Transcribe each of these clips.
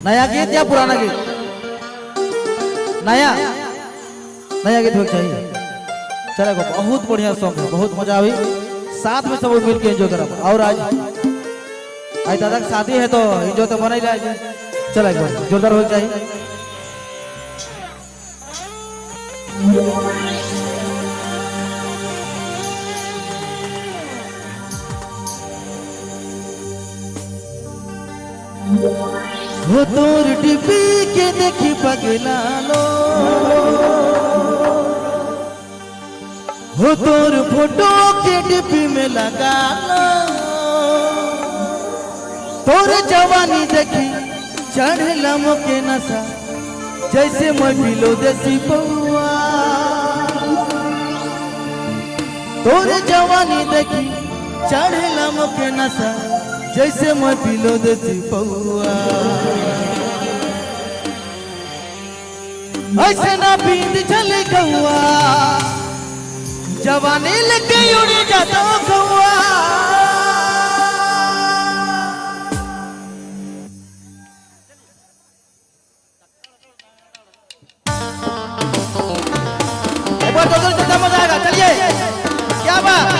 नया गीत या पुराना गीत? नया नया गीत हो चाहिए। चलेगा, बहुत बढ़िया सॉन्ग है, बहुत मजा आई। साथ में सब मिल के एंजॉय करा। और आज दादा की शादी है तो एंजॉय तो बना ही रहा। चलेगा, जोरदार हो चाहिए। हो तोर टीवी के देखी पगला लो, हो तोर फोटो के डिब्बी में लगा लो, तोर जवानी देखी चढ़ला मोके नशा जैसे मैं पिलो देसी पौआ। तोर जवानी देखी चढ़ला मोके नशा जैसे मैं पिलो देसी पौआ। ऐसे ना पींद चले गौआ, जवानी लेके उड़ जाता गौआ। एक बार तो चलता मजा आएगा। चलिए, क्या बात।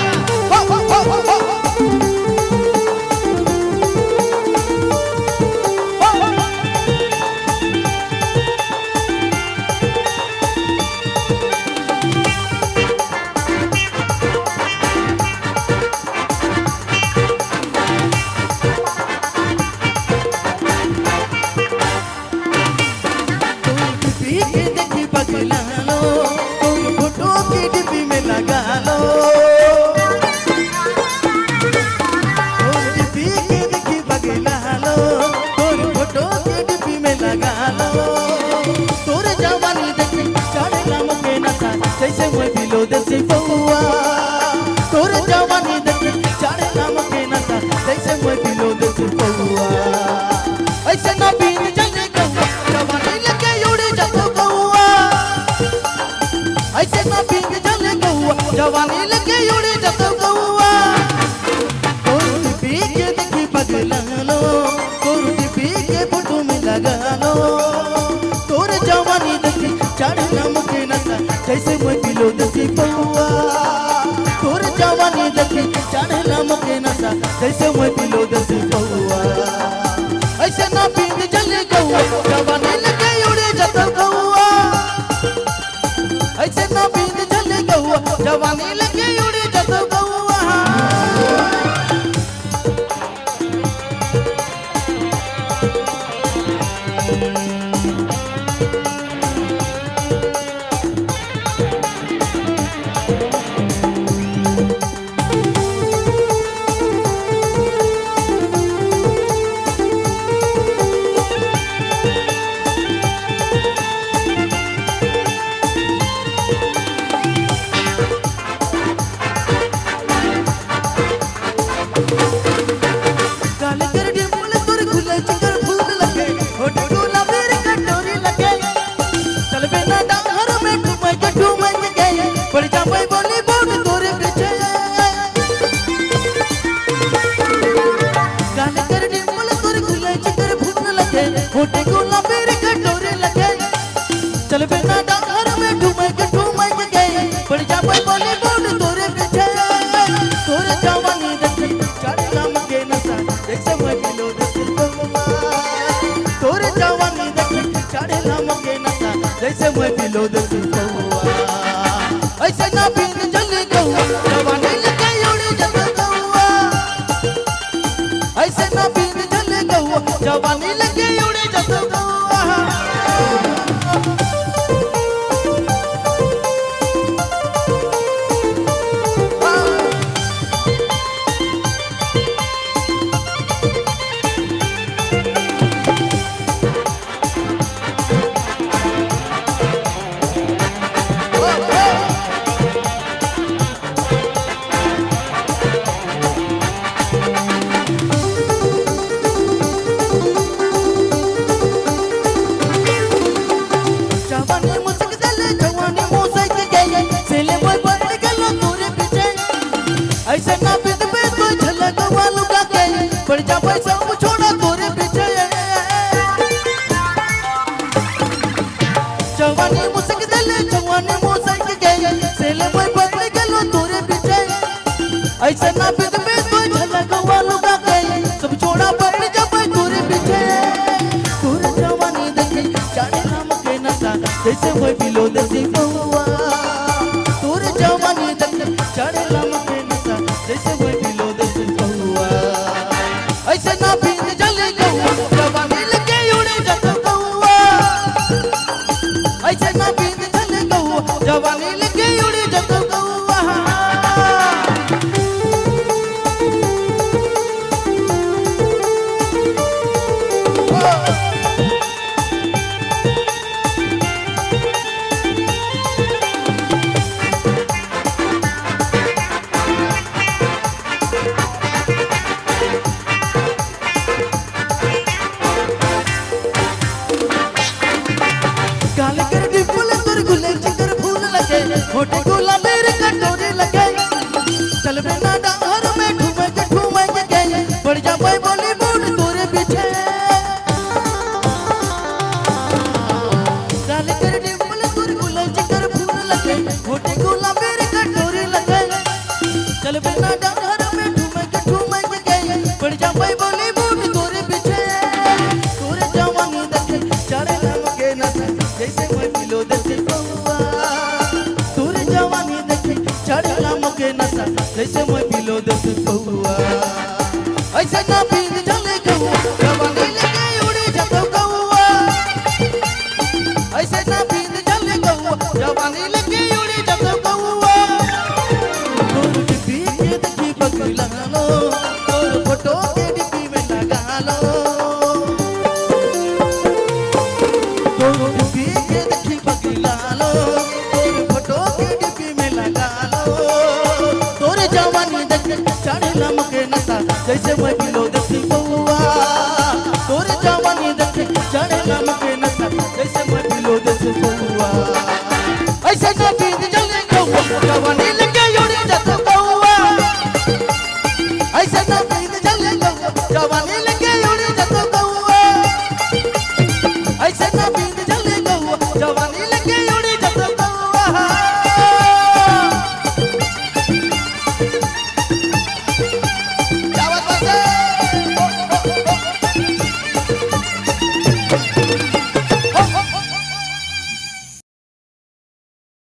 जैसे मैं पिलो देसी पौआ, तोर जवानी देखी चढ़े नाम के नशा जैसे मैं पिलो देसी पौआ। ऐसे ना बीन चले गौआ, जवानी लेके उड़ जातो गौआ। ऐसे ना बीन चले गौआ, जवानी लेके उड़ जातो गौआ। तोर टीवी के देखी पगला लो, तोर टीवी के फोटो में लगा लो, तोर जवानी देखी चढ़े नाम के नशा जैसे मैं पिलो देसी पौआ। तोर जवानी देखी चढ़ला मोके नशा जैसे मैं पिलो देसी पौआ। ऐसे ना पींद चले गौआ, जवानी लेके उड़े जाता गौआ। ऐसे ना पींद चले गौआ, जवानी लेके उड़े जाता गौआ। होटे गुलाबी कटोरे लगे, चल बिना डांगर में ठुमक गए, पड़ जा कोई बोली बोल तोरे पीछे। तोरे जवानी देखी चढ़ला मोके नशा जैसे मैं पिलो देसी पौआ। तोरे जवानी देखी चढ़ला मोके नशा जैसे मैं पिलो देसी पौआ। ऐसे ना पींद चले गौआ, जवानी लेके उड़ जाता गौआ। ऐसे ना पींद चले गौआ, जवानी लेके उड़ जाता गौआ। ऐसे ना बिद पे तो झलक वालू का के पड़ जा पैसा छोड़ा तोरे पीछे। जवानी मुसक दले जवानी मुसक गए सेले मैं पकड़ गलो तोरे पीछे ऐसे ना बिद में तो झलक वालों का गए सब छोड़ा पकड़ जब तोरे पीछे तोरे जवानी देखे जाने नाम के नशा जैसे मैं बिलो देसी बहुआ तोरे जवानी देखे जाने नाम के नशा जैसे मैं बिलो देसी बहुआ ऐसे ना बिद जले गहुआ जवानी लगे उड़े जत बहुआ ऐसे ना बिद जले गहुआ जवानी लगे उड़े जत बहुआ काले कर डिंपल तोर गुले चिकर फूल लगे होठे गुलाबी रे कटोरे लगे चल बिना डाहर में ठुमे के गए बढ़ जा मैं बॉलीवुड तोरे पीछे काले कर डिंपल तोर गुले चिकर फूल लगे होठे गुलाबी रे कटोरे लगे चल बिना डाहर में ठुमे के गए बढ़ जा मैं बॉलीवुड तोरे पीछे तोरे जवानी देखे चारे नाम के नशा जैसे मैं मिलो देसी बहुआ तोरे जवानी देखे चढ़े नाम के नशा जैसे मैं मिलो देसी बहुआ ऐसे ना पीन चले गहुआ जवानी लगे उड़े जत गहुआ ऐसे ना पीन चले गहुआ जवानी लगे उड़े जत गहुआ तोर डिब्बी के देखी बगला लो तोर फोटो के डिब्बी में लगा लो तोर डिब्बी के देखी बगला लो तोर फोटो के डिब्बी में लगा लो तोरे जवानी देखे चढ़े नाम के नशा जैसे मैं बिलो देसी बहुआ तोरे जवानी देखे चढ़े नाम के नशा जैसे मैं बिलो देसी बहुआ ऐसे ना बीत जले गहुआ जवानी लगे उड़े जत गहुआ ऐसे ना बीत जले